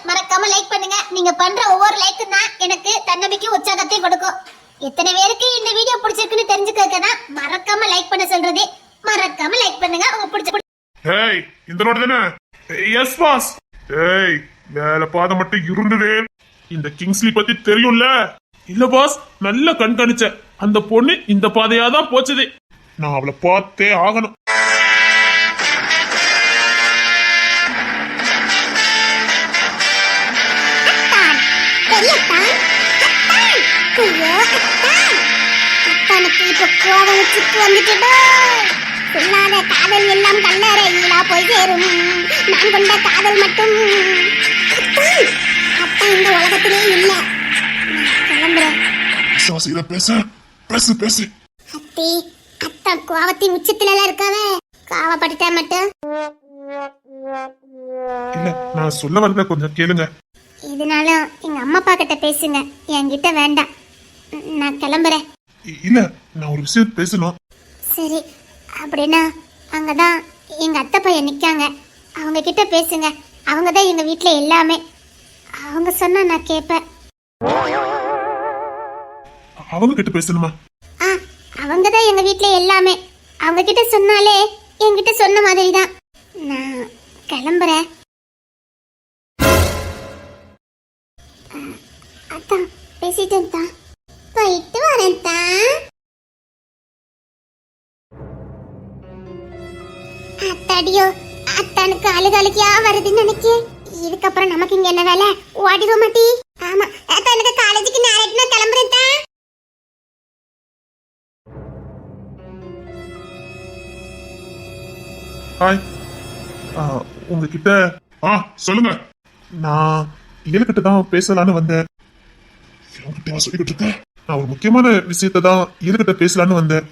மறக்காம லைக் பண்ணுங்க. நீங்க பண்ற ஒவ்வொரு லைக்கும் தான் எனக்கு தன்னம்பிக்கை உற்சாகத்தை கொடுக்கும். எத்தனை பேருக்கு இந்த வீடியோ பிடிச்சிருக்குன்னு தெரிஞ்சுக்க தான் மறக்காம லைக் பண்ண சொல்றது. மறக்காம லைக் பண்ணுங்க. உங்க பிடிச்ச ஏய் இந்த ரோட் தானே? Yes boss. ஏய் வேலை பாதை மட்டும் இருந்தது. இந்த கிங்ஸ்லி பத்தி தெரியும்ல? இல்ல பாஸ், நல்ல கண்காணிச்ச. அந்த பொண்ணு இந்த பாதையா தான் போச்சது. நான் அவளை பார்த்தே ஆகணும். காதல் எல்லாம் கல்லறையிலா போய் சேரும். நான் கொண்ட காதல் மட்டும் அப்பா இந்த உலகத்திலே இல்ல. கிளம்புறேன். அத்தி அத்தா கோவத்தின் உச்சத்துல இருக்காவ. காவப்பட்டுட்டா மட்டும் இல்ல, நான் சொல்ல வரத கொஞ்சம் கேளுங்க. இதனால எங்க அம்மா அப்பா கிட்ட பேசுங்க, என்கிட்ட வேண்டாம். நான் கிளம்புறேன். இல்ல, நான் ஒரு விஷயம் பேசணும். சரி, அப்படின்னா அங்கதான் எங்க அத்தை பையன் நிக்காங்க, அவங்க கிட்ட பேசுங்க. அவங்க தான் எங்க வீட்டுல எல்லாமே. அவங்க சொன்னா நான் கேட்பேன். அவங்க கிட்ட பேசணுமா? அவங்க தான் எங்க வீட்டுல எல்லாமே. அவங்க கிட்ட சொன்னாலே என்கிட்ட சொன்ன மாதிரி தான். நான் கிளம்புறேன். அத்தான் பேசிட்டேன் தான். போயிட்டு வரேன் தான். அத்தாடியோ, அத்தானுக்கு அழுகழுக்கியா வருதுன்னு நினைக்கேன். இதுக்கப்புறம் நமக்கு இங்க என்ன வேலை? ஓடிடுவோம் மாட்டி. ஆமா, அத்தானுக்கு காலேஜுக்கு நேரட்னா கிளம்புறேன் தான். ஹாய், உங்ககிட்ட சொல்லுங்க. நான் இயல்கிட்ட தான் பேசலான்னு வந்தேன். சொல்லிக்கிட்டு இருக்கேன். நான் ஒரு முக்கியமான விஷயத்த தான் இயல்கிட்ட பேசலான்னு வந்தேன்.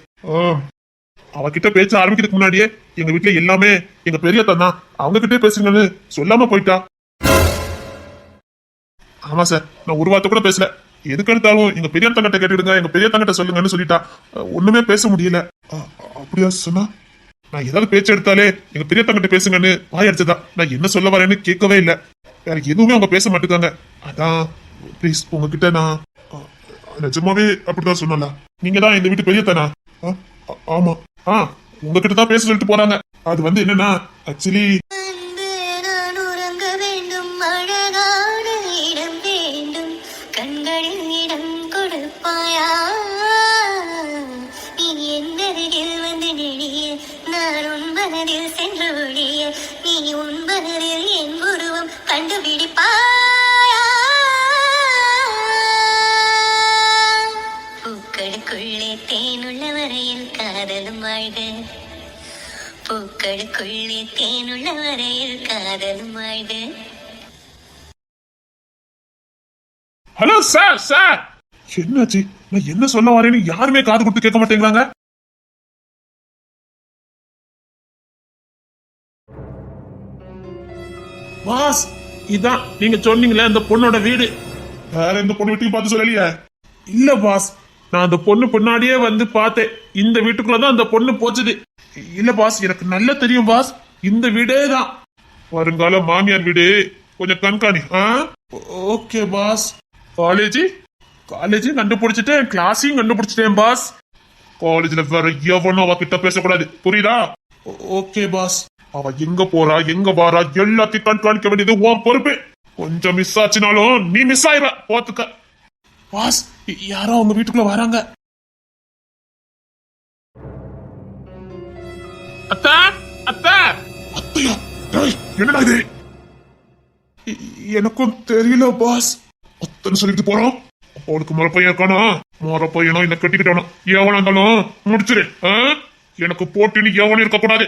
அவகிட்ட பேச்ச ஆரம்பிக்கிறதுக்கு முன்னாடியே எங்க வீட்டுல எல்லாமே எங்க பெரியத்தா தான். அவங்க கிட்டே பேசுங்கன்னு சொல்லாம போயிட்டா. ஆமா சார், நான் ஒரு வார்த்தை கூட பேசல. எதுக்கு எடுத்தாலும் எங்க பெரிய தங்கிட்ட கேட்டுடுங்க, எங்க பெரிய தங்கிட்ட சொல்லுங்கன்னு சொல்லிட்டா. ஒண்ணுமே பேச முடியல. அப்படியா சொன்னா? நான் ஏதாவது பேச்சு எடுத்தாலே எங்க பெரிய தங்கிட்ட பேசுங்கன்னு வாய் அடிச்சதான். நான் என்ன சொல்ல வரேன்னு கேட்கவே இல்லை. வேற எதுவுமே அவங்க பேச மாட்டேங்காங்க. அதான் ப்ளீஸ் உங்ககிட்ட நான் நிஜமாவே அப்படிதான் சொன்னல. நீங்க தான் இந்த வீட்டு பெரிய தானா? ஆமா. உங்ககிட்ட தான் பேச சொல்லிட்டு போறாங்க. அது வந்து என்னன்னா, ஆக்சுவலி பூக்களுக்குள்ளே தேனுள்ள வரையில் காதலும் வாழ்க. பூக்களுக்குள்ளே தேனுள்ள வரையில் காதலும் வாழ்க. Hello sir. சார் என்னாச்சு? நான் என்ன சொல்ல வரேன்னு யாருமே காது கொடுத்து கேட்க மாட்டேங்கிறாங்க. பாஸ், இதான் நீங்க சொன்னீங்களே அந்த பொண்ணோட வீடு. வேற எந்த பொண்ணு வீட்டையும் பார்த்து சொல்லலையே? இல்ல பாஸ், நான் அந்த பொண்ணு பின்னாடியே வந்து பார்த்தேன். இந்த வீட்டுக்குள்ளதான் அந்த பொண்ணு போச்சுது. இல்ல பாஸ், எனக்கு நல்லா தெரியும் பாஸ். இந்த வீடே தான் வருங்கால மாமியார் வீடு. கொஞ்சம் கண்காணி. Okay pass. காலேஜும் கண்டுபிடிச்சிட்டேன், கிளாஸையும் கண்டுபிடிச்சிட்டேன் பாஸ். காலேஜ்ல வேற எவனும் அவ கிட்ட பேசக்கூடாது, புரியுதா? Okay boss. அவ எங்க போறா எங்க வாரா எல்லாத்தையும் கண்காணிக்க வேண்டியது உன் பொறுப்பு. கொஞ்சம் மிஸ் ஆச்சுனாலும் நீ மிஸ் ஆயிர போத்துக்க. பாஸ், யாரோ அவங்க வீட்டுக்குள்ள வராங்க. அத்தா அத்தா. அத்தையா? என்னடா இது? எனக்கும் தெரியல பாஸ். அத்தனை சொல்லிட்டு போறோம். அவனுக்கு முறப்பையன் இருக்கானா? முறப்பையனோ இல்ல கட்டிக்கிட்டானோ எவனா இருந்தாலும் முடிச்சிரு. எனக்கு போட்டின்னு எவனும் இருக்க கூடாது.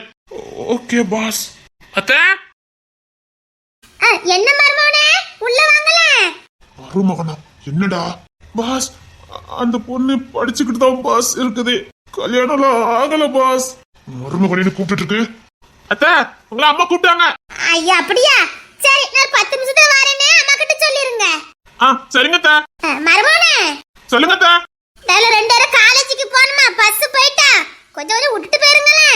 Okay boss. அத்தை, என்ன மருமகனே, உள்ள வாங்கல. மருமகனா? என்னடா பாஸ்? அந்த பொண்ணு படிச்சுக்கிட்டு தான் பாஸ் இருக்குது. கல்யாணம் ஆகல பாஸ். மருமகனு கூப்பிட்டு இருக்கு. அத்தை, உங்களை அம்மா கூப்பிட்டாங்க. ஐயா அப்படியா? சரி, நான் 10 நிமிஷத்துல வரேன்னு அம்மா கிட்ட சொல்லிருங்க. சரிங்க அத்தை. மருமகனே சொல்லுங்க அத்தை. வேலை 2 பேரும் காலேஜுக்கு போணுமா? பஸ் போயிட்டா கொஞ்சம் விட்டுட்டு போயிருங்களே.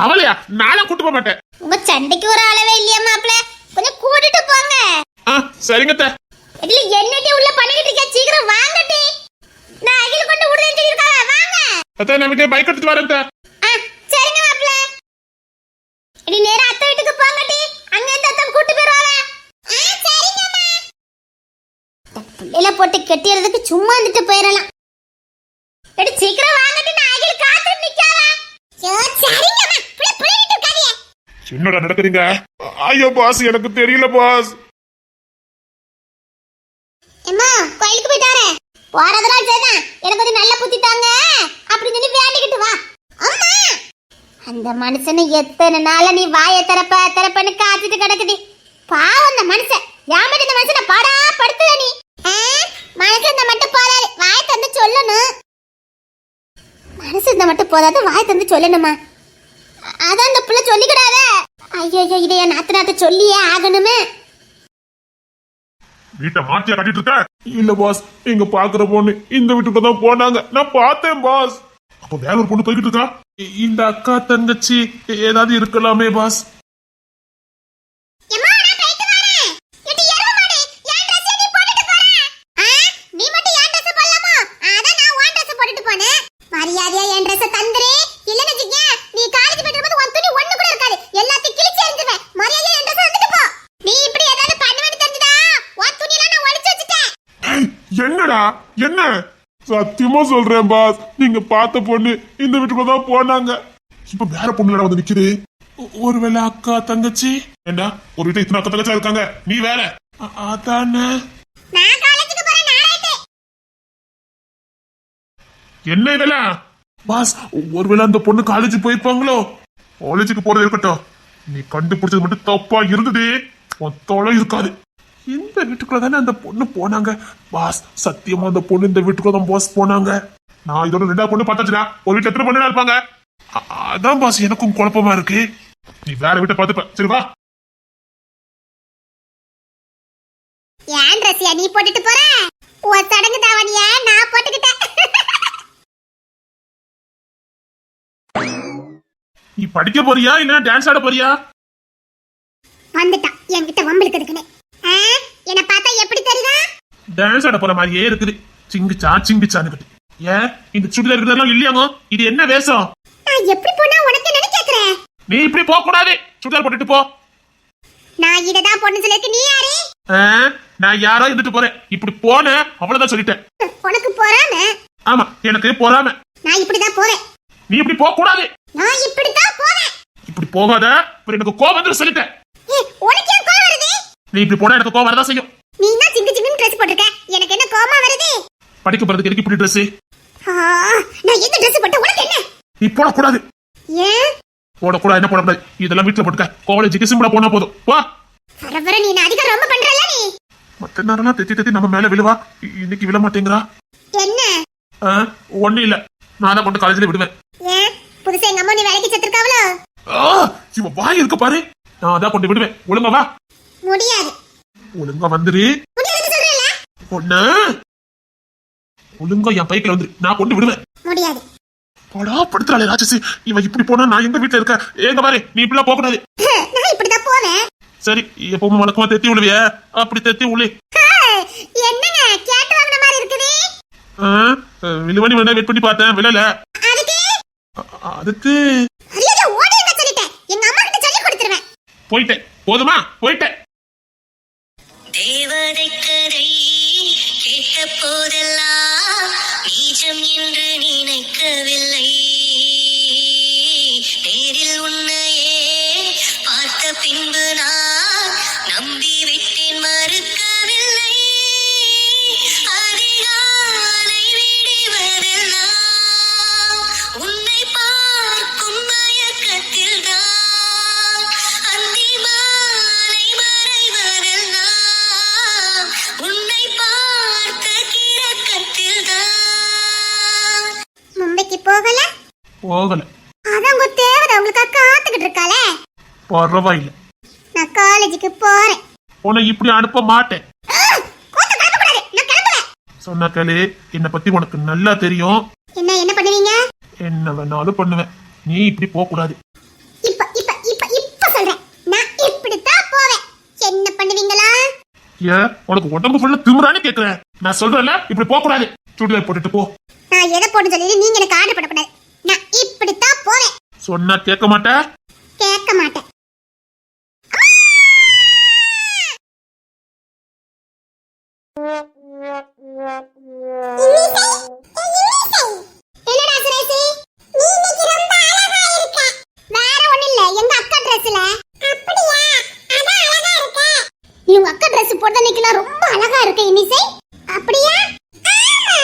அவளையா? நானும் கூட்டு போக மாட்டேன். உங்க சண்டைக்கு ஒரு அளவே இல்லையா மாப்பிள்ள? கொஞ்சம் கூட்டிட்டு போங்க. சரிங்க அத்தை. இதுல என்னடி உள்ள பண்ணிக்கிட்டு இருக்க? சீக்கிரம் வாங்கடி. நான் அகில கொண்டு விடுறேன்னு சொல்லிருக்காங்க. வாங்க. அத்தை நான் வீட்டுக்கு பைக் எடுத்துட்டு வரேன் அத்தை. சரிங்க மாப்ள. இடி நேரா அத்தை வீட்டுக்கு போங்கடி. அங்க இருந்து அத்தை கூட்டி போறாங்க. சரிங்கம்மா. புள்ளைல போட்டு கெட்டிறதுக்கு சும்மா வந்துட்டு போயிரலாம். எடி சீக்கிரம் வாங்கடி. நான் அகில காத்து நிக்கறேன். சரிங்கம்மா. புள்ளைட்டு இருக்காதீங்க. என்னடா நடக்குறீங்க? ஐயோ பாஸ் எனக்கு தெரியல பாஸ். அம்மா கோயிலுக்கு போயிட்டாரே. போறதெல்லாம் சரிதான். எனக்கு ஒரு நல்ல புத்தி தாங்க அப்படி சொல்லி வேண்டிக்கிட்டு வா. அம்மா அந்த மனுஷனை எத்தனை நாளா நீ வாயை திறப்பன்னு காத்துட்டு கிடக்குது. பாவம் அந்த மனுஷன். யாமட்டு இந்த மனுஷனை பாடா படுத்துத நீ. மனுஷன் இந்த மட்டும் போதாது வாயை தந்து சொல்லணும். மனுஷன் இந்த மட்டும் போதாது வாயை தந்து சொல்லணுமா? அதான் அந்த புள்ள சொல்லிக்கிடாத. ஐயோ இதை என் நாத்து சொல்லியே ஆகணுமே. வீட்டை மாத்தியா கட்டிட்டு இருக்க? இல்ல பாஸ், எங்க பாக்குற பொண்ணு இந்த வீட்டுக்கு தான் போனாங்க. நான் பார்த்தேன் பாஸ். அப்ப வேற ஒரு பொண்ணு போய்கிட்டு இருக்கா? இந்த அக்கா தங்கச்சி ஏதாவது இருக்கலாமே பாஸ். மரியாதையா என் ட்ரெஸ் தந்துரு. இல்லன்னு வச்சுக்க நீ காலேஜ் போயிட்டு வரும்போது உன் துணி ஒண்ணு கூட இருக்காது. எல்லாத்தையும் கிழிச்சு எறிஞ்சுவேன். மரியாதையா என் ட்ரெஸ் வந்துட்டு போ. நீ இப்படி ஏதாவது பண்ணுவேன்னு தெரிஞ்சதா உன் துணியெல்லாம் நான் ஒளிச்சு வச்சிட்டேன். என்னடா என்ன? சத்தியமா சொல்றேன் பாஸ், நீங்க பார்த்த பொண்ணு இந்த வீட்டுக்கு தான் போனாங்க. இப்ப வேற பொண்ணுல வந்து நிக்குது. ஒருவேளை அக்கா தங்கச்சி? ஏண்டா ஒரு வீட்டுல இத்தனை அக்கா தங்கச்சா இருக்காங்க, நீ வேற. அதானே. நான் காலேஜுக்கு போறேன். நாளைக்கு என்ன இதெல்லாம் பாஸ்? ஒருவேளை அந்த பொண்ணு காலேஜ் போயிருப்பாங்களோ? காலேஜுக்கு போறது இருக்கட்டும், நீ கண்டுபிடிச்சது மட்டும் தப்பா இருந்தது மொத்தம் இருக்காது. இந்த வீட்டுக்குள்ள தானே அந்த பொண்ணு போனாங்க பாஸ். சத்தியமா அந்த பொண்ணு இந்த வீட்டுக்குள்ள தான் பாஸ் போனாங்க. நான் இதோட 2வது பொண்ணு பார்த்தாச்சுடா. ஒரு வீட்டுல எத்தனை பொண்ணு இருப்பாங்க? அதான் பாஸ் எனக்கும் குழப்பமா இருக்கு. நீ வேற வீட்டை பார்த்துப்ப. சரி வா. ஏன் ட்ரெஸ்ஸியா நீ போட்டுட்டு போற? உன் சடங்கு தாவணியா நான் போட்டுக்கிட்டேன். நீ படிக்க போறியா இல்ல டான்ஸ் ஆட போறியா? வந்துட்டான் என்கிட்ட வம்பிழுக்கிறதுக்குன்னு. என்ன பார்த்தா எப்படி தெரியுதா? டான்ஸ் ஆட போற மாதிரியே இருக்குது. சிங்கிச்சான்னு. ஏன் இந்த சுடிதார் இருக்கிறதெல்லாம் இல்லையாங்க? இது என்ன வேஷம்? நான் எப்படி போனா உனக்கு என்ன கேக்குறேன்? நீ இப்படி போக கூடாது. சுடிதார் போட்டுட்டு போ. நான் இததான் பொண்ணு சொல்லிருக்கு. நீ யாரு? நான் யாரோ இருந்துட்டு போறேன். இப்படி போன அவ்வளவுதான் சொல்லிட்டேன். உனக்கு போறாம? ஆமா எனக்கு போறாம. நான் இப்படிதான் போறேன். நீ இப்படி போக கூடாது. நான் இப்படிதான் போறேன். இப்படி போகாத. எனக்கு கோவம் வந்து சொல்லிட்டேன். உனக்கு ஏன் கோவம் வருது? நீ இப்படி போனா எனக்கு கோவம் வரதா செய்யும். நீ தான் சிங்குன்னு ட்ரெஸ் போட்டுருக்க. எனக்கு என்ன கோவம் வருது? படிக்க போறதுக்கு எதுக்கு இப்படி ட்ரெஸ்? நான் எந்த ட்ரெஸ் போட்ட உனக்கு என்ன? நீ போடக்கூடாது. ஏன் போடக்கூடாது? என்ன போடக்கூடாது? இதெல்லாம் வீட்டுல போட்டுக்க. காலேஜுக்கு சிம்பிளா போனா போதும். வா. வர நீ அதிகம் ரொம்ப பண்றல நீ. மத்த நேரம்லாம் தெத்தி நம்ம மேல விழுவா. இன்னைக்கு விழ மாட்டேங்கிறா. என்ன? ஒண்ணு இல்ல, நான் தான் கொண்டு காலேஜ்ல விடுவேன். ஏன் புதுசா எங்க அம்மா நீ வேலைக்கு செத்துருக்காவளோ? இவ வாய் இருக்க பாரு. நான் தான் கொண்டு விடுவேன். ஒழுங்கா வா. முடியாது. ஒழுங்கா வந்துரு. முடியாதுன்னு சொல்றேல. ஒண்ணு ஒழுங்கா என் பைக்ல வந்துரு. நான் கொண்டு விடுவேன். முடியாது. போடா படுத்துறாளே ராட்சசி. இவன் இப்படி போனா நான் எங்க வீட்டுல இருக்க? எங்க பாரு, நீ இப்படிலாம் போக கூடாது. நான் இப்படிதான் போவேன். சரி எப்பவும் வழக்கமா தெத்தி விழுவிய, அப்படி தெத்தி உளி. என்னங்க கேட்டு வாங்கின மாதிரி இருக்குது? விழுவனி வேணா வெயிட் பண்ணி பார்த்தேன், விழல. அதுக்கு ஐயோ ஓடிங்க சொல்லிட்டேன். எங்க அம்மா கிட்ட சொல்லி கொடுத்துருவேன். போயிட்டேன். போதுமா? போயிட்டேன். தேவதை கதை கேட்ட போதெல்லாம் நீஜம் என்று நினைக்கவில்லை. நேரில் உன்னையே பார்த்த பின்பு நான் நம்பி விட்டேன், மறுக்கவில்லை. அதிகாலை விடுவதெல்லாம் உன்னை பார்க்கும் மயக்கத்தில் தான். அந்தி மாலை மறைவதெல்லாம் உன்னை பார்த்த கிறக்கத்தில் தான். மும்பைக்கு போகல? போகல. அதான் உங்க தேவதை உங்களுக்கு காத்துக்கிட்டு இருக்காளே. பரவாயில்ல, நான் காலேஜுக்கு போறேன். உன்னை இப்படி அனுப்ப மாட்டேன். சொன்ன கேளு, என்னை பத்தி உனக்கு நல்லா தெரியும். என்ன பண்ணுவீங்க? என்ன வேணாலும் பண்ணுவேன். நீ இப்படி போக கூடாது. இப்ப சொல்றேன். நான் இப்படித்தான் போவேன். என்ன பண்ணுவீங்களா? ஏன் உனக்கு உடம்பு ஃபுல்லா திமிரானு கேக்குறேன். நான் சொல்றேன்ல இப்படி போக கூடாது. சுடிதார் போட்டுட்டு போ. நான் எதை போட்டு சொல்லி நீங்க எனக்கு ஆர்டர் பண்ணக்கூடாது. நான் இப்படித்தான் போறேன். சொன்னா கேட்க மாட்டேன். கேட்க மாட்டேன். என்னடா சுரேஷ், நீ இன்னைக்கு ரொம்ப அழகா இருக்க. வேற ஒண்ணும் இல்ல, எங்க அக்கா Dressல. அப்படியா? அதான் அழகா இருக்க. நீ உங்க அக்கா Dress போட்ட நிக்கலாம் ரொம்ப அழகா இருக்க இனிசை. அப்படியா? ஆமா.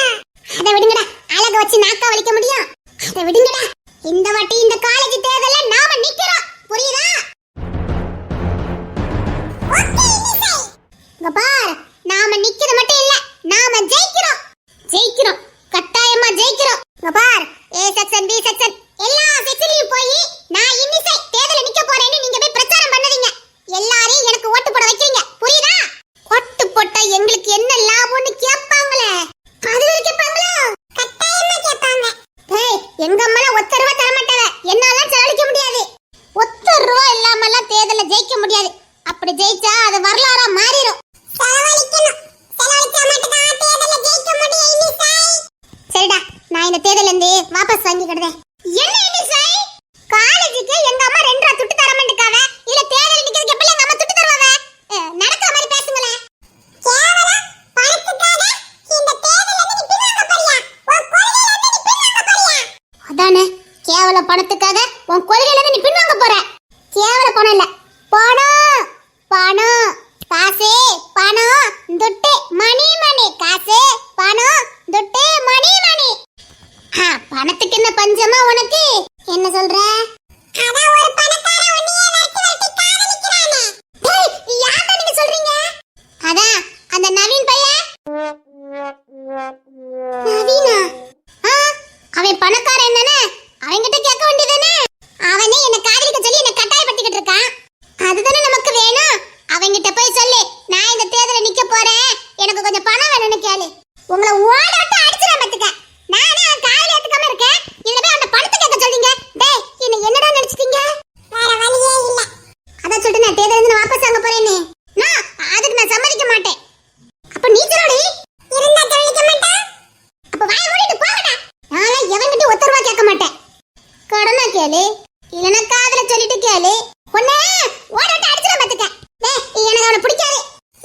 அத விடுங்கடா, அழக வச்சு நாக்கா வலிக்க முடியும். அத விடுங்கடா. இந்த வாட்டி இந்த காலேஜ் தேர்தல்ல நாம நிக்கிறோம். புரியுதா? ஓகே இனிசை. இங்க பார், நாம நிக்கிறது மட்டும் இல்ல, நாம ஜெயிக்கிறோம். ஜெயிக்கிறோம், கட்டாயமா ஜெயிக்கிறோம். இங்க பார், ஏ செக்ஷன் பி செக்ஷன் எல்லா செக்ஷன்லயும் போய் நான் இன்னிசை தேர்தல்ல நிக்க போறேன்னு நீங்க போய் பிரச்சாரம் பண்ணுவீங்க. எல்லாரையும் எனக்கு ஓட்டு போட வைக்கிறீங்க. புரியுதா? ஓட்டு போட்டா எங்களுக்கு என்ன லாபம்னு கேட்பாங்களே, அது வரைக்கும் கேட்பாங்களா? கட்டாயமா கேட்பாங்க. ஏய், எங்க அம்மால ஒத்த ரூபா தர மாட்டாங்க. என்னால செலவழிக்க முடியாது. ஒத்த ரூபா இல்லாமலாம் தேர்தல்ல ஜெயிக்க முடியாது. அப்படி ஜெயிச்சா அது வரலாறா மாறிடும். செலவழிக்கணும். செலவழிச்சா மட்டும் தான் தேர்தல்ல ஜெயிக்க முடியும் இனிசை. சரிடா, நான் இந்த தேர்தல்ல இருந்து வாபஸ் வாங்கிக்கிறேன். என்ன இனிசை? காலேஜுக்கு எங்க அம்மா 2 ரூபா துட்டு தர மாட்டேக்காவ. இல்ல தேர்தல் நிக்கிறதுக்கு எப்படி எங்க அம்மா துட்டு தருவாங்க? நடக்கிற மாதிரி பேசுங்களே. கேவலம் பணத்துக்காக இந்த தேர்தல்ல இருந்து நீ பின்வாங்க போறியா? உன் கொள்கையில இருந்து நீ பின்வாங்க போறியா? அதானே, கேவல பணத்துக்காக உன் கொள்கையில இருந்து நீ பின்வாங்க போற. கேவல பணம் இல்ல, பணம். பணம், காசு, பணம், துட்டு, மணி மணி. காசு, பணம், துட்டு, மணி மணி. பணத்துக்கு என்ன பஞ்சமா உனக்கு? என்ன சொல்ற? அதான் ஒரு பணக்கார உன்னையே வரட்டி வரட்டி காதலிக்கிறானே. டேய், யாரடா நீங்க சொல்றீங்க? அதான் அந்த நவீன் பையன். நவீனா? அவன் பணக்காரன் தானே? அவன்கிட்ட கேட்க வேண்டியதானே? அவனே என்ன காதலிக்க சொல்லி என்ன கட்டாயப்படுத்திக்கிட்டு இருக்கான். அதுதானே நமக்கு வேணும். அவன்கிட்ட போய் சொல்லு, நான் இந்த தேர்தல்ல நிக்க போறேன், எனக்கு கொஞ்சம் பணம் வேணும்னு கேளு. உங்களை ஓட விட்டு அடிச்சிரேன் பாத்துக்க. நானே அவன் காதல ஏத்துக்காம இருக்கேன், இதுல போய் அந்த பணத்தை கேட்க சொல்றீங்க. டேய், என்ன என்னடா நினைச்சிட்டீங்க? வேற வழியே இல்ல. அதான் சொல்லிட்டு நான் தேர்தல்ல இருந்து வாபஸ் வாங்க போறேன்னு. நான் அதுக்கு நான் சம்மதிக்க மாட்டேன். அப்ப நீ சொல்லடி. இருந்தா சொல்லிக்க மாட்டேன். அப்ப வாய் மூடிட்டு போங்கடா. நாளை எவன்கிட்ட ஒத்த ரூபா கேட்க மாட்டேன். கடனா கேளு, இல்லனா காதல சொல்லிட்டு கேளு. ஒண்ணே ஓட விட்டு அடிச்சிரேன் பாத்துக்க. டேய், எனக்கு அவனை பிடிக்காது.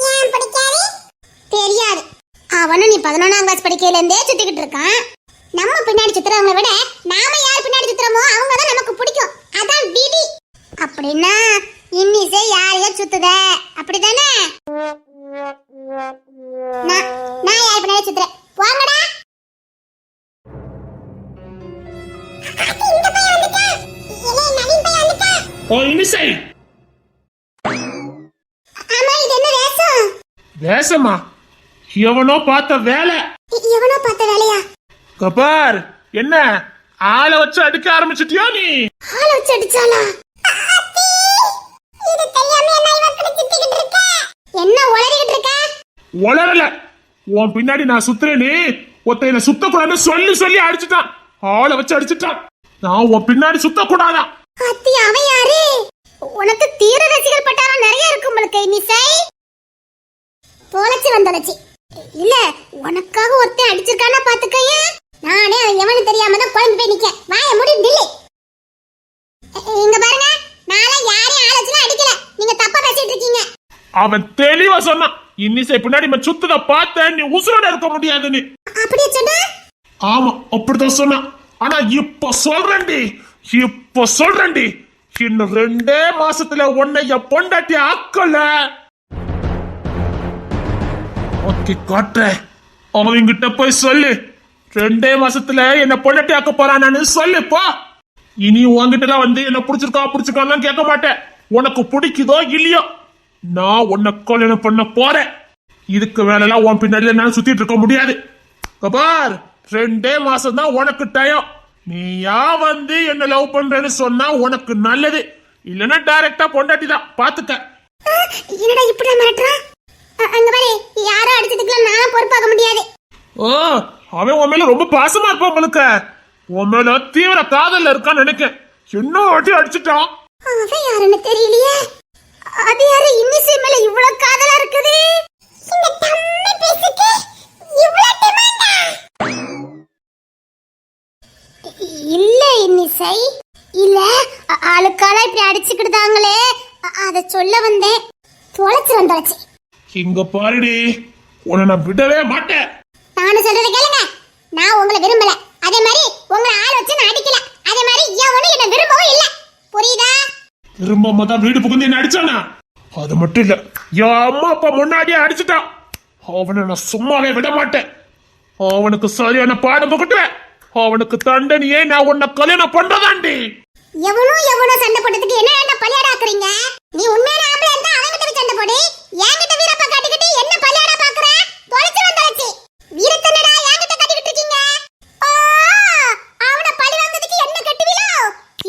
ஏன் பிடிக்காது? தெரியாது. அவனும் நீ 11ஆம் கிளாஸ் படிக்கையில இருந்தே சுத்திக்கிட்டு இருக்கான். நம்ம பின்னாடி சுத்துறவங்களை விட நாம யார் பின்னாடி சுத்துறோமோ அவங்க தான் நமக்கு பிடிக்கும். அதான் விதி. அப்படின்னா இன்னிசை யாரையோ சுத்துத, அப்படிதானே? நான் யார் பின்னாடி சுத்துறேன்? போங்கடா. இந்த பையன் வந்துட்டான். ஏலே, நவீன் பையன் வந்துட்டான். ஓ இனிசை. ஆமா, இது என்ன வேஷம்? வேஷமா? எவனோ பார்த்த வேலை. எவனோ பார்த்த வேலையா? கபார், என்ன ஆளை வச்சு அடிக்க ஆரம்பிச்சிட்டியா நீ? ஆளை வச்சு அடிச்சாளா? இது தெரியாம என்ன இவன் கூட சுத்திக்கிட்டு இருக்க? என்ன உளறிக்கிட்டு இருக்க? உளறல, உன் பின்னாடி நான் சுத்துறேன்னு ஒருத்த என்ன சுத்தக்கூடாதுன்னு சொல்லி சொல்லி அடிச்சுட்டான். ஆளை வச்சு அடிச்சுட்டான். நான் உன் பின்னாடி சுத்தக்கூடாதா? அத்தி, அவன் யாரு? உனக்கு தீர ரசிகர் பட்டாரம் நிறைய இருக்கும் உங்களுக்கு இனிசை. போலச்சு வந்தலச்சு. இல்ல, உனக்காக ஒருத்தன் அடிச்சிருக்கானா பாத்துக்கைய. நானே அவன் எவனு தெரியாம தான் குழம்பு போய் நிக்க. வாய மூடி டில்லி. இங்க பாருங்க, நாளை யாரையும் ஆலோசனை அடிக்கல. நீங்க தப்பா பேசிட்டு இருக்கீங்க. அவன் தெளிவா சொன்னான். இன்னிசை பின்னாடி சுத்தத பார்த்த நீ உசுரோட இருக்க முடியாதுன்னு. அப்படியே சொன்னா? ஆமா, அப்படிதான் சொன்னான். ஆனா இப்ப சொல்றேன்டி, இன்னும் 2 மாசத்துல உன்னைய பொண்டாட்டி ஆக்கல. ஓகே, காட்டுறேன். அவங்கிட்ட போய் சொல்லு, 2 மாசத்துல என்ன பொண்டாட்டி ஆக்க போறானு சொல்லு. போ. இனி உன்கிட்ட வந்து என்ன பிடிச்சிருக்கான்னு கேட்க மாட்டேன். உனக்கு பிடிக்குதோ இல்லையோ, நான் உன்னை கல்யாணம் பண்ண போறேன். இதுக்கு வேலைலாம் உன் பின்னாடி என்னால சுத்திட்டு இருக்க முடியாது. கபார், 2 மாசம் தான் உனக்கு டைம். நீயா வந்து என்ன லவ் பண்றேன்னு சொன்னா உனக்கு நல்லது. இல்லன்னா டைரக்டா பொண்டாட்டி தான் பாத்துக்க. என்னடா இப்படி மாட்டறான்? அங்க பாரு, யாரோ அடிச்சதுக்குலாம் நான் பொறுப்பாக முடியாது. ஓ, அவன் உன் மேல ரொம்ப பாசமா இருப்பான் உங்களுக்கு. உன் மேல தீவிர காதல்ல இருக்கான்னு நினைக்கிறேன். என்ன வாட்டி அடிச்சுட்டான். அவன் யாருன்னு தெரியலையே. அது யாரு இன்னிசை மேல இவ்வளவு காதலா இருக்குது? சொல்ல வந்தேன், தொலைச்சு. இங்க பாருடி, உன்னை நான் விடவே மாட்டேன். நானும் சொல்றத கேளுங்க, நான் உங்களை விரும்பல, அதே மாதிரி உங்களை ஆள் வச்சு நான் அடிக்கல, அதே மாதிரி எவனும் என்ன விரும்பவும் இல்ல, புரியுதா? விரும்பாம தான் வீடு புகுந்து என்ன அடிச்சானா? அது மட்டும் இல்ல, என் அம்மா அப்பா முன்னாடியே அடிச்சுட்டான். அவனை நான் சும்மாவே விட மாட்டேன். அவனுக்கு சரியான பாடம் புகட்டுவேன். அவனுக்கு தண்டனையே நான் உன்னை கல்யாணம் பண்றதாண்டி. எவனோ சண்டை போட்டதுக்கு என்ன என்ன பலியாடாக்குறீங்க? நீ உண்மையான ஆம்பளை இருந்தா அவன்கிட்ட போய் சண்டை போடு, என்கிட்ட வீரப்பா காட்டிக்கிட்டு என்ன பலியாடா பாக்குற? தொலைச்சு வீரத்தனடா என்கிட்ட காட்டிக்கிட்டு இருக்கீங்க. அவனை பழி வாங்குறதுக்கு என்ன கட்டுவீளோ?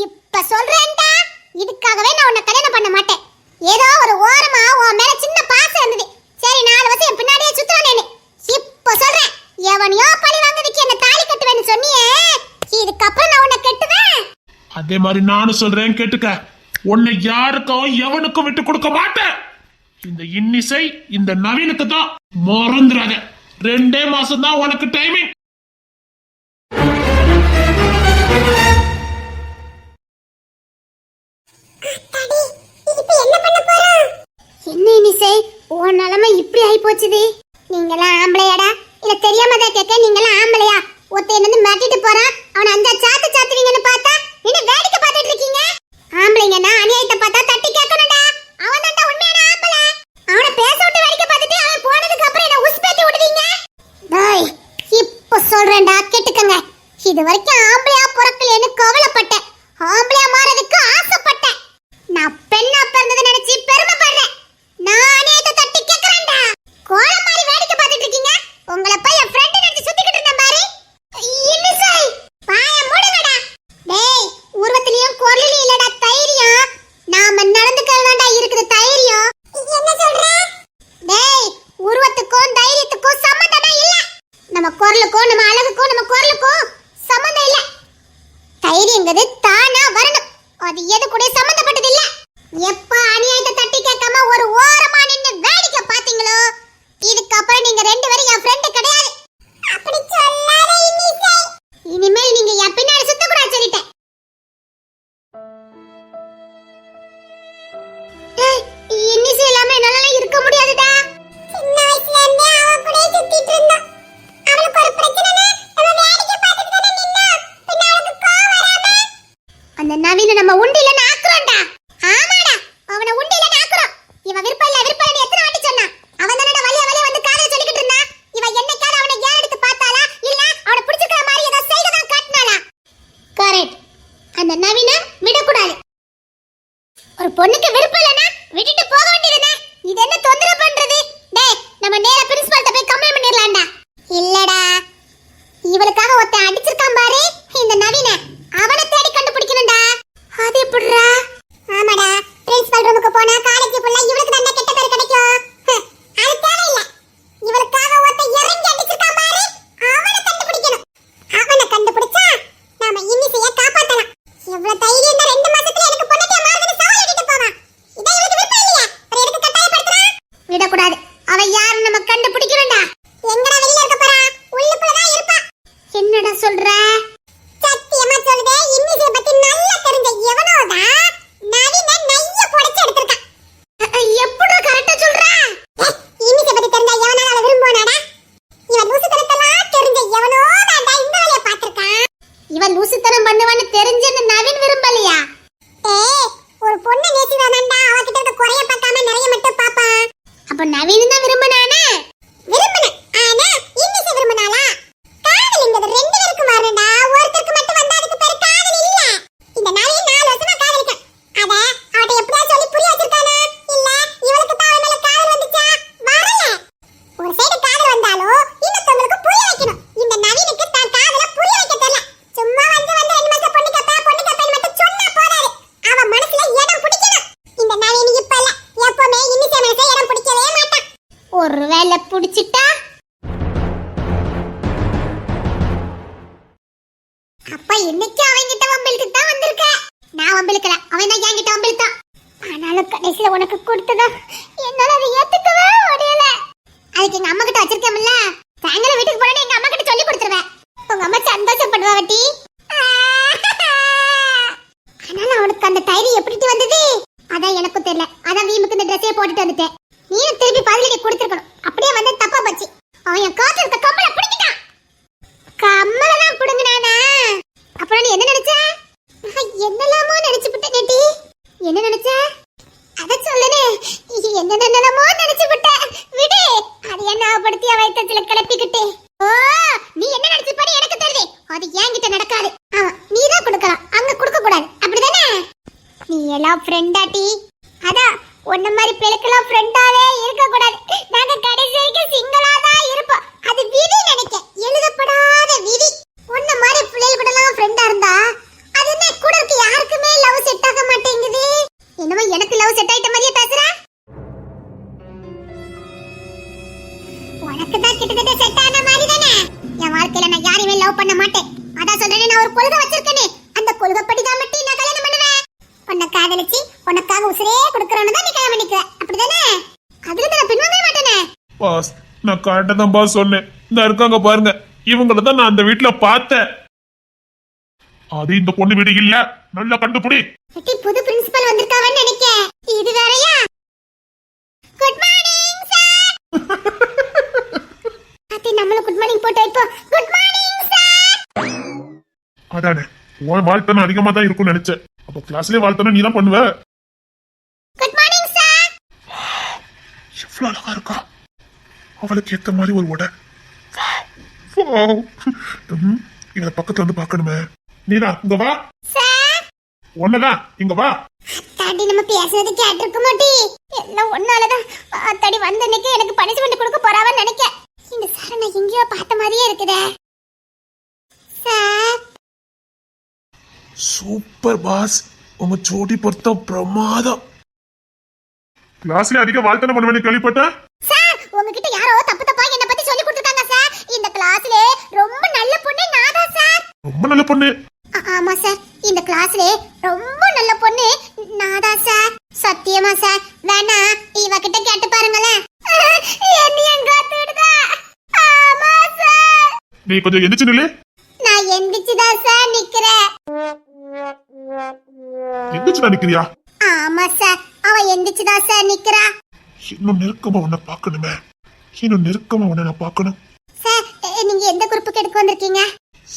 இப்ப சொல்றேன்டா, இதுக்காகவே நான் உன்னை கல்யாணம் பண்ண மாட்டேன். ஏதோ ஒரு ஓரமா உன் மேல சின்ன பாசம் இருந்தது, சரி 4 வருஷம் என் பின்னாடியே சுத்துறானேன்னு. இப்ப சொல்றேன், எவனையோ பழி வாங்குறதுக்கு என்ன தாலி கட்டுவேன்னு சொன்னியே, இதுக்கப்புறம் நான் உன்னை கட்டுவேன். அதே மாதிரி நானும் சொல்றேன், கேட்டுக்க. உன்னை யாருக்கும் எவனுக்கும் விட்டு கொடுக்க மாட்டேன். இந்த இன்னிசை இந்த நவீனுக்கு தான், மறந்துடாத. 2 மாசம் தான் உனக்கு டைமிங். என்ன இன்னிசை, உன் நிலைமை இப்படி ஆயி போச்சுது? நீங்களாம் ஆம்பளையாடா? இல்ல தெரியாம தான் கேட்க, நீங்களாம் ஆம்பளையா? ஒருத்த என்ன மாட்டிட்டு போறான், அவனை 5 சாத்துவீங்கன்னு பார்த்தா என்ன வேடிக்கை பார்த்துட்டு இருக்கீங்க? ஆம்பளைங்கன்னா அநியாயத்தை பார்த்தா தட்டி கேட்கணும்டா. அவன் தான் உண்மையான ஆம்பளை. அவனை பேச விட்டு வேடிக்கை பார்த்துட்டு அவன் போனதுக்கு அப்புறம் என்ன உஸ்பேத்தி விடுவீங்க? டேய், இப்ப சொல்றேன்டா, கேட்டுக்கங்க. இது வரைக்கும் ஆம்பளையா பிறக்கலன்னு கவலைப்பட்டேன், ஆம்பளையா மாறதுக்கு ஆசைப்பட்டேன். நான் பெண்ணா பிறந்ததை நினைச்சு பெருமைப்படுறேன். நானே இதை தட்டி கேட்கறேன்டா. கோலம் மாதிரி வேடிக்கை பார்த்துட்டு இருக்கீங்க. உங்களை போய் என் ஃப்ரெண்ட் நினைச்சு சுத்திக்கிட்டு இருந்தேன் பாரு. இன்னிசை, வாய மூடுங்கடா. டேய், உருவத்திலயும் குரலிலயும் இல்லடா தைரியம், நாம நடந்துக்கிறதாண்டா இருக்குது தைரியம். என்ன சொல்ற? டேய், உருவத்துக்கும் தைரியத்துக்கும் சம்பந்தமே இல்ல. நம்ம குரலுக்கும் நம்ம அழகுக்கும் நம்ம குரலுக்கும் சம்பந்தம் இல்ல. தைரியங்கிறது தானா வரணும், அது எது கூட சம்பந்தப்பட்டது இல்ல. எப்ப அநியாயத்தை தட்டி கேட்காம ஒரு ஓரமா நின்னு வேடிக்கை பாத்தீங்களோ, இதுக்கப்புறம் நீங்க 2 பேரும் என் ஃப்ரெண்ட் கிடையாது. அப்படி சொல்லாத இன்னிசை. இனிமேல் நீங்க என் பின்னாடி சுத்த கூடாது சொல்லிட்டேன். இன்னிசை இல்லாம என்னால இருக்க முடியாதுடா. சின்ன வயசுல இருந்தே அவ கூட சுத்திட்டு இருந்தோம். அவளுக்கு ஒரு பிரச்சனைனா நம்ம வேடிக்கை பார்த்துட்டு தானே நின்னோம். பின்ன அவளுக்கு கோவம் வராம அந்த நவீன நம்ம உண்டில நாக்குறோம்டா. ஆமாடா, அவனை உண்டில நாக்குறோம். இவன் விருப்பம் இல்ல எத்தனை வாட்டி சொன்னா? அவன் தானடா வலிய வந்து காலையில சொல்லிக்கிட்டு இருந்தா. இவன் என்னைக்காவது அவனை ஏன் எடுத்து பார்த்தாளா, இல்ல அவனை பிடிச்சிக்கிற மாதிரி ஏதோ செய்த தான் காட்டினாளா? கரெக்ட். அந்த நவீன விடக்கூடாது. ஒரு பொண்ணுக்கு விருப்பம் இல்லனா விட்டுட்டு போக வேண்டியதுதானே. இது என்ன தொந்தரவு பண்றது? டேய், நம்ம நேரா பிரின்சிபால்ட்ட போய் கம்ப்ளைன்ட் பண்ணிரலாம்டா. இல்லடா, இவளுக்காக ஒருத்தன் அடிச்சிருக்கான் பாரு இந்த நவீன, அவனை தேடி கண்டுபிடிக்கணும்டா. அது எப்படிடா? ஆமாடா, பிரின்சிபல் ரூமுக்கு போனா காலேஜ் ஃபுல்லா இவளுக்கு தான் கெட்ட பேர் கிடைக்கும். அது தேவையில்லை. இவளுக்காக ஒருத்தன் இறங்கி அடிச்சிருக்கான் பாரு, அவனை கண்டுபிடிக்கணும். அவனை கண்டுபிடிச்சா நாம இன்னிசைய காப்பாத்தலாம். எவ்வளவு தைரியம் தான் 2 மாசத்துல எனக்கு பொண்ணட்டியா மாறுதுன்னு சவால் விட்டுட்டு போவான். இதை இவளுக்கு விருப்பம் இல்லையா? அப்புறம் எதுக்கு கட்டாயப்படுத்துறா? விடக்கூடாது. அவ யாரு நம்ம கண்டுபிடிக்கணும்டா. எங்கடா வெளியில இருக்க போறா? உள்ளுக்குள்ள தான் இருப்பா. என்னடா சொல்ற? சத்தியமா சொல்லுதே, இன்னிசைய பத்தி நல்லா தெரிஞ்ச எவனோடா நவீன நைய புடிச்சு எடுத்துட்டான். எப்படா கரெக்ட்டா சொல்ற? இன்னிசைய பத்தி தெரிஞ்ச எவனால அவளை விரும்புவானாடா? இவன் லூசுத்தனத்தெல்லாம் தெரிஞ்ச எவனோடா இந்த வேலைய பாத்துட்டான். இவன் லூசுத்தனம் பண்ணுவான்னு தெரிஞ்ச நவீன் விரும்பலையா? ஒரு பொண்ணு நேசிவானண்டா, அவகிட்ட இருக்க குறைய பார்க்காம நிறைய மட்டும் பாப்பான். அப்ப நவீன் தான் விரும்பனானே? விரும்பன. ஆனா இன்னிசை விரும்பனாளா? காதல்ங்கிறது 2 பேருக்கும் வரணும்டா. ஒருத்தருக்கு மட்டும் வந்தா அதுக்கு பேரு காதல் இல்ல. இந்த நவீன் 4 வருஷமா காதலிக்கான். அத அவட்ட எப்படியா சொல்லி புரிய வச்சிருக்கானா? இல்ல இவளுக்கு தான் அவன் மேல காதல் வந்துச்சா? வரல. ஒரு சைடு காதல் வந்தாலும் இன்னொருத்தங்களுக்கு புரிய வைக்கணும். இந்த நவீனுக்கு தான் காதல புரிய வைக்க தெரியல. சும்மா வந்து 2 மாசம் பொண்ணு கப்பன்னு மட்டும் சொன்னா போறாரு. அவன் மனசுல இடம் பிடிக்கணும். இந்த நவீன் இப்ப இல்ல, எப்பவுமே இன்னிசை மனசுல இடம் பிடிக்கவே மாட்டான். ஒருவேளை பிடிச்சிட்டா அப்ப இன்னைக்கு அவன்கிட்ட வம்பிலுக்கு தான் வந்திருக்க. நான் வம்பிலுக்கல, அவன் தான் என்கிட்ட வம்பிலுத்தான். ஆனாலும் கடைசியில உனக்கு கொடுத்ததா என்னால அதை ஏத்துக்கவே முடியல. அதுக்கு எங்க அம்மா கிட்ட வச்சிருக்கேன்ல, சாயங்காலம் வீட்டுக்கு போறேன்னு எங்க அம்மா கிட்ட சொல்லி கொடுத்துருவேன். உங்க அம்மா சந்தோஷப்படுவா வட்டி. ஆனாலும் அவனுக்கு அந்த தைரியம் எப்படி வந்தது? அதான் எனக்கும் தெரியல. அதான் வீம்புக்கு கீழே போட்டுட்டு வந்துட்டேன். நீயும் திருப்பி பதிலடி கொடுத்துருக்கணும். அப்படியே வந்து தப்பா போச்சு. அவன் என் காத்துல இருக்க கம்மலை பிடிக்கிட்டான். கம்மலை தான் பிடுங்கினானா? அப்புறம் நீ என்ன நினைச்ச? நான் என்னலாமோ நினைச்சு விட்டேன் நெட்டி. என்ன நினைச்ச? அத சொல்லுனே. என்னென்னமோ நினைச்சு விட்டேன். விடு. அது என்ன படுத்தியா வயித்துல கிளப்பிக்கிட்டே. ஓ, நீ என்ன நினைச்சு பாரு, எனக்கு தெரியுது. அது என்கிட்ட நடக்காது. ஆமா, நீ தான் கொடுக்கலாம், அங்க கொடுக்க கூடாது. அப்படிதானே? நீ எல்லாம் ஃப்ரெண்டாட்டி. அதான் உன்ன மாதிரி பிள்ளைக்கெல்லாம் ஃப்ரெண்டாவே இருக்க கூடாது. நாங்க கடைசி வரைக்கும் சிங்கிளா தான் இருப்போம். அது விதி நினைக்க, எழுதப்படாத விதி. உன்ன மாதிரி பிள்ளைகள் கூட எல்லாம் ஃப்ரெண்டா இருந்தா அது என்ன கூட இருக்க யாருக்குமே லவ் செட் ஆக மாட்டேங்குது. என்னமோ எனக்கு லவ் செட் ஆயிட்ட மாதிரியே பேசுற. உனக்கு தான் கிட்டத்தட்ட செட் ஆன மாதிரி தானே. என் வாழ்க்கையில நான் யாரையுமே லவ் பண்ண மாட்டேன். அதான் சொல்றேன், நான் ஒரு கொள்கை வச்சிருக்கேனே. அந்த கொள்கைப்படி தான் மட்டும் நான் கல்யாணம் பண்ணுவேன். உன்னை காதலிச்சு உனக்காக உசுரே கொடுக்கறவன தான் நீ கல்யாணம் பண்ணிக்குவ. அப்படிதானே? அதுல நான் பின்வாங்க மாட்டேனே. பாஸ், நான் கரெக்டா தான் பாஸ் சொன்னேன். இந்த இருக்காங்க பாருங்க, இவங்கள தான் நான் அந்த வீட்டுல பார்த்தேன். அது இந்த பொண்ணு வீடு இல்ல. நல்லா கண்டுபிடி. எட்டி புது பிரின்சிபல் வந்திருக்காவன்னு நினைக்கேன். இது வேறயா? Good morning sir. அத்தை நம்மள குட் மார்னிங் போட்டு இப்போ குட் மார்னிங் சார். அதானே, உன் வாழ்த்தனம் அதிகமா தான் இருக்கும்னு நினைச்சேன். அப்ப கிளாஸ்லயே வாழ்த்தனம் நீ தான் பண்ணுவ. Good morning sir. எவ்வளவு அழகா இருக்கா. அவளுக்கு ஏத்த மாதிரி ஒரு உடை. இவளை பக்கத்துல வந்து பாக்கணுமே. நீதா இங்க வா. சார் ஒன்னதான் இங்க வா. தாடி நம்ம பேசுறது கேட்டிருக்க மாட்டி. எல்லாம் ஒன்னாலதான். தாடி வந்த அன்னைக்கு எனக்கு பனிஷ்மெண்ட் கொடுக்க போறாவன்னு நினைக்க. இந்த சார் நான் எங்கேயோ பார்த்த மாதிரியே இருக்குதே. சார் சூப்பர் பாஸ், உங்க ஜோடி பொருத்தம் பிரமாதம். கிளாஸ்ல அதிக வாழ்த்தனம் பண்ணுவேன்னு கேள்விப்பட்டேன். சார் உங்ககிட்ட யாரோ தப்பு தப்பா என்ன பத்தி சொல்லி கொடுத்துட்டாங்க சார். இந்த கிளாஸ்ல ரொம்ப நல்ல பொண்ணு நாதா சார். ரொம்ப நல்ல பொண்ணு. ஆமா சார், இந்த கிளாஸ்ல ரொம்ப நல்ல பொண்ணு நாதா சார். சத்தியமா சார், வேணா இவ கிட்ட கேட்டு பாருங்களேன். என்னையும் காத்துடுதா. ஆமா சார். நீ கொஞ்சம் எந்திரிச்சு நில்லு. நான் எந்திரிச்சுதான் சார் நிக்கிறேன். எந்திரிச்சுதான் நிக்கிறியா? ஆமா சார், அவ எந்திரிச்சுதான் சார் நிக்கிறா. இன்னும் நெருக்கமா உன்னை பாக்கணுமே. இன்னும் நெருக்கமா உன்னை நான் பாக்கணும். சார் நீங்க எந்த குரூப்புக்கு எடுக்க வந்திருக்கீங்க?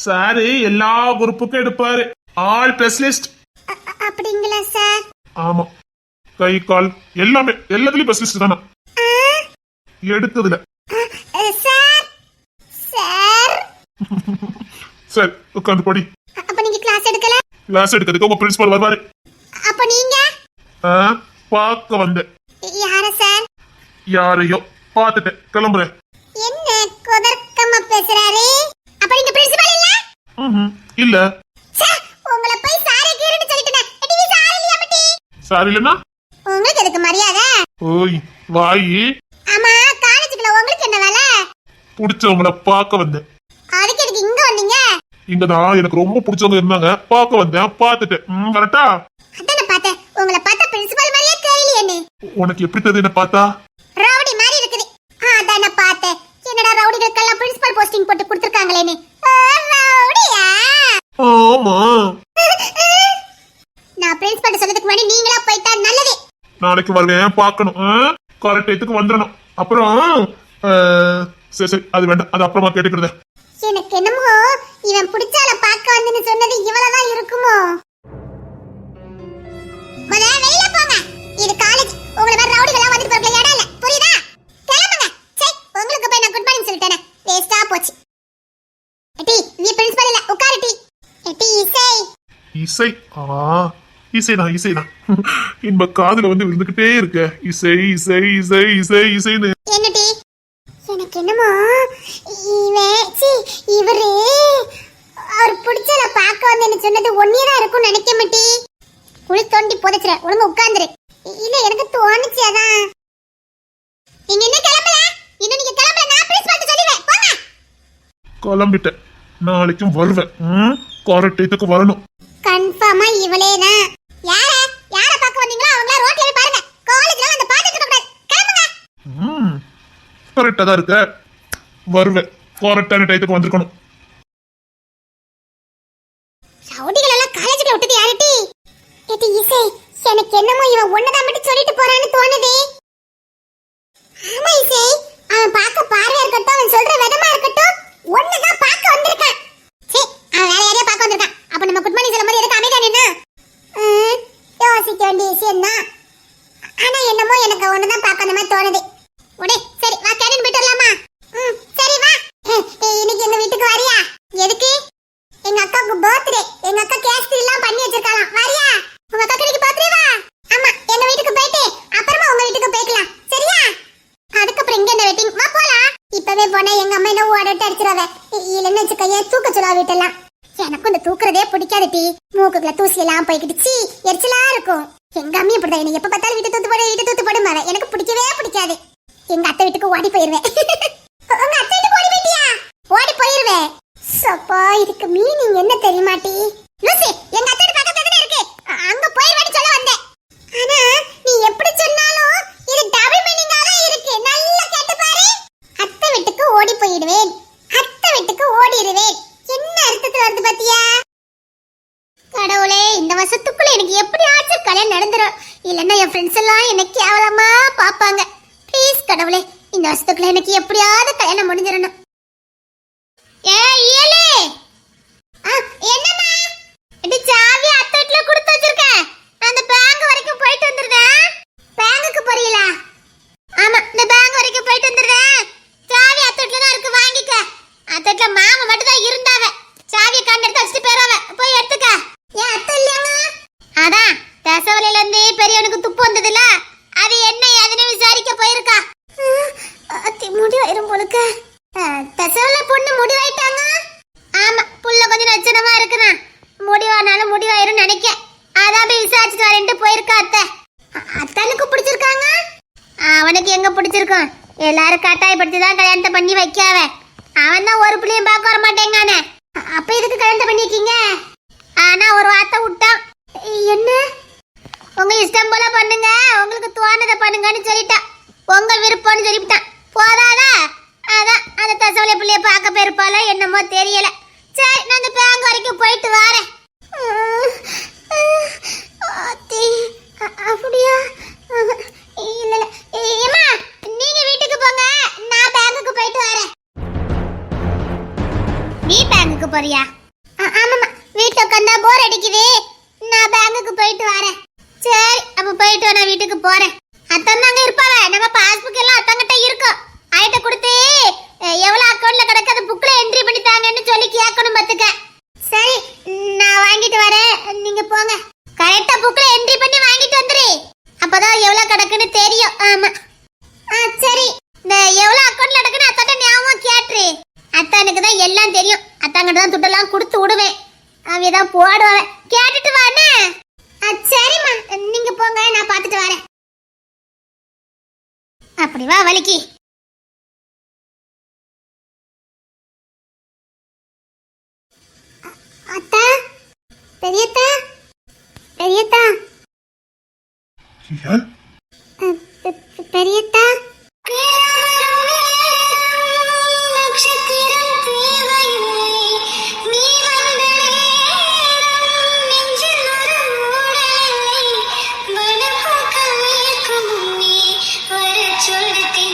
சாரு எல்லா குரூப்புக்கும் எடுப்பாரு. All specialist. அப்படிங்களா சார்? ஆமா, கை கால் எல்லாமே எல்லாத்துலயும் ஸ்பெஷலிஸ்ட் தானா எடுத்ததுல. சார் சார் சரி உட்காந்து படி. அப்ப நீங்க கிளாஸ் எடுக்கல? கிளாஸ் எடுக்கிறதுக்கு உங்க பிரின்சிபல் வருவாரு. அப்ப நீங்க பார்க்க வந்தேன். யார சார்? யாரையோ பார்த்துட்டேன், கிளம்புறேன். என்ன குதர்க்கமா பேசுறாரு? அப்ப நீங்க பிரின்சிபல் இல்ல? இல்ல. சார் உங்களை போய் சாரி கீறுன்னு சொல்லிட்டேன். நீங்க சாரி இல்லையா மட்டி? சாரி இல்லனா உங்களுக்கு எதுக்கு மரியாதை? ஓய் வாயி. ஆமா, காலேஜுக்குள்ள உங்களுக்கு என்ன வேலை? புடிச்சவங்கள பார்க்க வந்தேன். அதுக்கு எதுக்கு இங்க வந்தீங்க? இங்கதான் எனக்கு ரொம்ப பிடிச்சவங்க இருந்தாங்க, பார்க்க வந்தேன், பார்த்துட்டேன். கரெக்டா? அதானே பார்த்தேன். உங்களை பார்த்தா பிரின்சிபல் மாதிரியே தெரியலையே. உனக்கு எப்படி தெரியுது என்ன பார்த்தா? ரவுடி மாதிரி இருக்குது. அதானே பார்த்தேன். என்னடா ரவுடிகளுக்கெல்லாம் பிரின்சிபல் போஸ்டிங் போட்டு கொடுத்துருக்காங்களேன்னு. ரவுடியா? ஆமா. நான் பிரின்சிபல் சொல்றதுக்கு முன்னாடி நீங்களா போயிட்டா நல்லது. நாளைக்கு வருவேன், பார்க்கணும். கரெக்ட் டைத்துக்கு வந்துடணும். அப்புறம் சரி சரி, அது வேண்டாம், அது அப்புறமா கேட்டுக்கிறேன். எனக்கு என்னமோ இவன் பிடிச்சால பார்க்க வந்துன்னு சொன்னது இவ்வளவுதான் இருக்குமோ? முதல்ல வெளியில போங்க. இது காலேஜ். உங்களை வேற ரவுடிகளா வந்து போற இடம் இல்ல, புரியுதா? கிளம்புங்க. சரி, உங்களுக்கு போய் நான் குட் மார்னிங் சொல்லிட்டேனே, வேஸ்டா போச்சு. எட்டி நீ பிரின்சிபல் இல்ல, உட்காரு டி. எட்டி இசை. இசை இசைதான் இசைதான். இன்ப காதுல வந்து விழுந்துகிட்டே இருக்க. இசை இசை இசை இசை இசைன்னு. என்ன டி? எனக்கு என்னமோ இவரு அவர் பிடிச்சல பார்க்க வந்தேன்னு சொன்னது ஒன்னேதான் இருக்கும்னு நினைக்க மாட்டி. குழி தோண்டி புதைச்சிர, ஒழுங்கா உட்கார்ந்துரு. இல்ல எனக்கு தோணுச்சு அதான். நீங்க என்ன கிளம்பல? இன்னும் நீங்க கிளம்பல, நான் பிரின்சிபல் சொல்லிடுவேன். போங்க. கிளம்பிட்டேன், நாளைக்கும் வருவேன். கரெக்ட் டைத்துக்கு வரணும். கன்ஃபார்மா இவளேதான். யார யார பார்க்க வந்தீங்களோ அவங்கள ரோட்ல போய் பாருங்க. காலேஜ்ல அந்த பாத்துட்டு இருக்க கூடாது. கிளம்புங்க. கரெக்டா தான் இருக்க, வருவேன். கரெக்டான டைத்துக்கு வந்திருக்கணும். ரவுடிகள் எல்லாம் காலேஜ்ல விட்டது யாருட்டி? எட்டி இசை, எனக்கு என்னமோ இவன் ஒன்னதான் மட்டும் சொல்லிட்டு போறான்னு தோணுது. பார்க்க அந்த மாதிரி தோணுது. உடே சரி வா கேண்டீன் போயிட்டு வரலாமா? சரி வா. இன்னைக்கு எங்க வீட்டுக்கு வரியா? எதுக்கு? எங்க அக்காவுக்கு பர்த்டே. எங்க அக்கா கேக் எல்லாம் பண்ணி வச்சிருக்காளாம். வரியா? உங்க அக்கா இன்னைக்கு பர்த்டே வா. ஆமா எங்க வீட்டுக்கு போயிட்டு அப்புறமா உங்க வீட்டுக்கு போய்க்கலாம். சரியா? அதுக்கப்புறம் இங்க என்ன வெயிட்டிங்? வா போலாம். இப்பவே போனா எங்க அம்மா என்ன ஓடட்டு அடிச்சிராவ. இல்லன்னு வச்சுக்கையே தூக்க சொல்லுவா வீட்டெல்லாம். எனக்கு இந்த தூக்குறதே பிடிக்காது டி. மூக்குக்குள்ள தூசி எல்லாம் போய்கிட்டு சீ எரிச்சலா இருக்கும். எங்க அம்மா இப்படிதான் என்ன எப்ப பார்த்தாலும் வீட்டு தூத்து போடு மாவே. எனக்கு பிடிக்கவே பிடிக்காது. எங்க அத்தை வீட்டுக்கு ஓடி போயிருவேன். உங்க அத்தை வீட்டுக்கு ஓடி போயிட்டியா? ஓடி போயிருவேன். சப்பா இதுக்கு மீனிங் என்ன தெரியுமா டி? லூசி எங்க அத்தை வீட்டு பக்கத்துல தானே இருக்கு. அங்க போயிருவேன்னு சொல்ல வந்தேன். ஆனா நீ எப்படி சொன்னாலும் இது டபுள் மீனிங்கா தான் இருக்கு. நல்லா கேட்டு பாரு. அத்தை வீட்டுக்கு ஓடி போயிடுவேன். அத்தை வீட்டுக்கு ஓடிடுவேன். என்ன அர்த்தத்துல வந்து பாத்தியா? கடவுளே இந்த வருஷத்துக்குள்ள எனக்கு எப்படி ஆச்சு கல்யாணம் நடந்துரும். இல்லன்னா என் ஃப்ரெண்ட்ஸ் எல்லாம் என்ன கேவலமா பாப்பாங்க. ப்ளீஸ் கடவுளே இந்த வருஷத்துக்குள்ள எனக்கு எப்படியாவது கல்யாணம் முடிஞ்சிடணும். ஏலே என்னம்மா? இது சாவி அத்தை வீட்ல கொடுத்து வச்சிருக்கேன். அந்த பேங்க் வரைக்கும் போயிட்டு வந்துருந்தேன். பேங்குக்கு போறீங்களா? ஆமா இந்த பேங்க் வரைக்கும் போயிட்டு வந்துருந்தேன். சாவி அத்தை வீட்ல தான் இருக்கு வாங்கிக்க. அத்தை வீட்ல மாமா மட்டும் தான் இருந்தாவ. சாவியை கண்டு எடுத்து வச்சுட்டு போயிடுவாங்க. போய் எடுத்துக்க. ஏன் அத்தை இல்லையாங்க? அதான் தசவலையில இருந்து பெரியவனுக்கு துப்பு வந்ததுல அது என்ன அதுன்னு விசாரிக்க போயிருக்கா. அத்தி முடிவாயிரும் போலுக்க. தசவல பொண்ணு முடிவாயிட்டாங்க. ஆமா புள்ள கொஞ்சம் லட்சணமா இருக்குண்ணா. முடிவானாலும் முடிவாயிரும் நினைக்க. அதான் போய் விசாரிச்சுட்டு வரேன்ட்டு போயிருக்கா அத்தை. அத்தனுக்கு பிடிச்சிருக்காங்க? அவனுக்கு எங்க பிடிச்சிருக்கும்? எல்லாரும் கட்டாயப்படுத்தி தான் கல்யாணத்தை பண்ணி வைக்காவ. அவன் தான் ஒரு பிள்ளையும் பார்க்க வர மாட்டேங்கானே. அப்ப இதுக்கு கல்யாணத்தை பண்ணிருக்கீங்க? ஆனா ஒரு வார்த்தை விட்டான். என்ன? உங்க இஷ்டம் போல பண்ணுங்க, உங்களுக்கு தோணுதை பண்ணுங்கன்னு சொல்லிட்டா. உங்க விருப்பம்னு சொல்லிவிட்டான். போதாதா? அதான் அந்த தசவலை பிள்ளைய பார்க்க போயிருப்பால என்னமோ தெரியல. சரி நான் அந்த பேங்க் வரைக்கும் போயிட்டு வரேன். அப்படியா? இல்ல ஏமா நீங்க வீட்டுக்கு போங்க, நான் பேங்குக்கு போயிட்டு வரேன். நீ பேங்குக்கு போறியா? ஆமாமா வீட்டுல உட்காந்தா போர் அடிக்குது. நான் பேங்குக்கு போயிட்டு வரேன். சரி அப்ப போயிட்டு நான் வீட்டுக்கு போறேன். அத்தன் அங்க இருப்பாவ. நம்ம பாஸ்புக் எல்லாம் அத்தங்கிட்ட இருக்கும். ஆயிட்ட கொடுத்து எவ்வளவு அக்கௌண்ட்ல கிடக்கு அந்த புக்ல என்ட்ரி பண்ணி தாங்கன்னு சொல்லி கேட்கணும் பாத்துக்க. சரி நான் வாங்கிட்டு வரேன். நீங்க போங்க. கரெக்டா புக்ல என்ட்ரி பண்ணி வாங்கிட்டு வந்துரு. அப்பதான் எவ்வளவு கிடக்குன்னு தெரியும். ஆமா சரி இந்த எவ்வளவு அக்கௌண்ட்ல கிடக்குன்னு அத்தாட்ட ஞாபகம் கேட்டுரு. அத்தானுக்கு தான் எல்லாம் தெரியும். அத்தாங்கிட்ட தான் துட்டெல்லாம் கொடுத்து விடுவேன். அவதான் போடுவேன். கேட்டுட்டு வானே. சரிம்மா நீங்க போங்க, நான் பாத்துட்டு வரேன். அப்படி வா வலிக்கு. அத்தா பெரியத்தா பெரியத்தா பெரியத்தா சொல்லுங்க